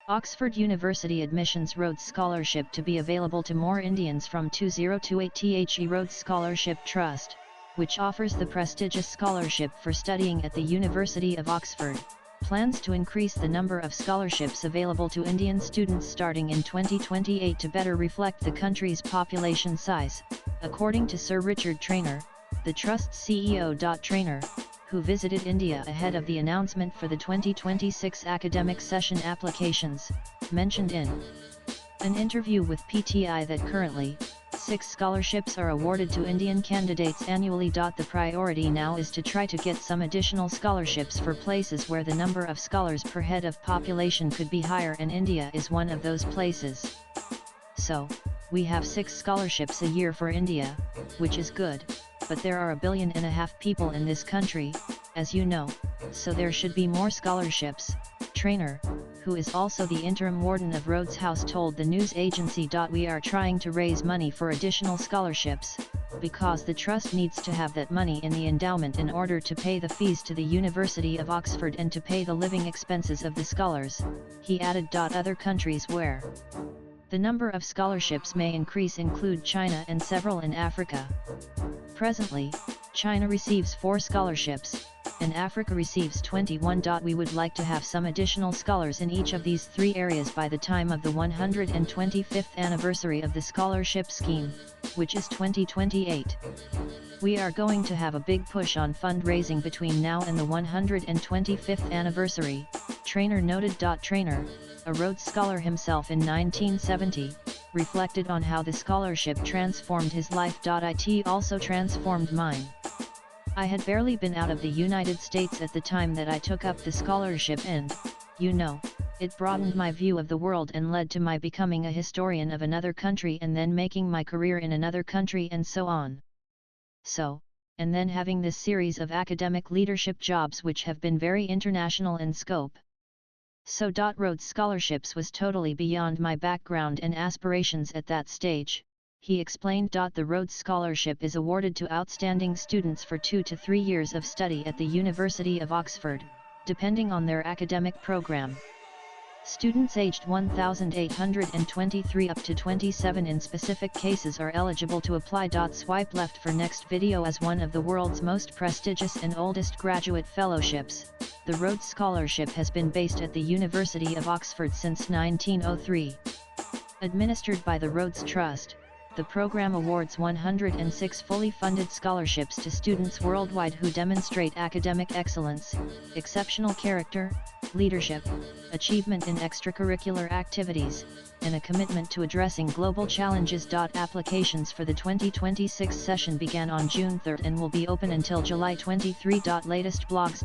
Oxford University admissions Rhodes Scholarship to be available to more Indians from 2028. The Rhodes Scholarship Trust, which offers the prestigious scholarship for studying at the University of Oxford, plans to increase the number of scholarships available to Indian students starting in 2028 to better reflect the country's population size, according to Sir Richard Trainor, the Trust's CEO. Trainor, who visited India ahead of the announcement for the 2026 academic session applications, mentioned in an interview with PTI that currently, 6 scholarships are awarded to Indian candidates annually. The priority now is to try to get some additional scholarships for places where the number of scholars per head of population could be higher, and India is one of those places. So, we have 6 scholarships a year for India, which is good, but there are 1.5 billion people in this country, as you know, so there should be more scholarships, Trainor, who is also the interim warden of Rhodes House, told the news agency. We are trying to raise money for additional scholarships, because the trust needs to have that money in the endowment in order to pay the fees to the University of Oxford and to pay the living expenses of the scholars, he added. Other countries where the number of scholarships may increase include China and several in Africa. Presently, China receives 4 scholarships, and Africa receives 21. We would like to have some additional scholars in each of these 3 areas by the time of the 125th anniversary of the scholarship scheme, which is 2028. We are going to have a big push on fundraising between now and the 125th anniversary, Trainor noted. Trainor, a Rhodes Scholar himself in 1970, reflected on how the scholarship transformed his life. It also transformed mine. I had barely been out of the United States at the time that I took up the scholarship, and, you know, it broadened my view of the world and led to my becoming a historian of another country and then making my career in another country and so on. So, and then having this series of academic leadership jobs which have been very international in scope. So. Rhodes Scholarships was totally beyond my background and aspirations at that stage, he explained. The Rhodes Scholarship is awarded to outstanding students for 2 to 3 years of study at the University of Oxford, depending on their academic program. Students aged 1,823 up to 27 in specific cases are eligible to apply. Swipe left for next video. As one of the world's most prestigious and oldest graduate fellowships, the Rhodes Scholarship has been based at the University of Oxford since 1903. Administered by the Rhodes Trust, the program awards 106 fully funded scholarships to students worldwide who demonstrate academic excellence, exceptional character, leadership, achievement in extracurricular activities, and a commitment to addressing global challenges. Applications for the 2026 session began on June 3 and will be open until July 23. Latest blogs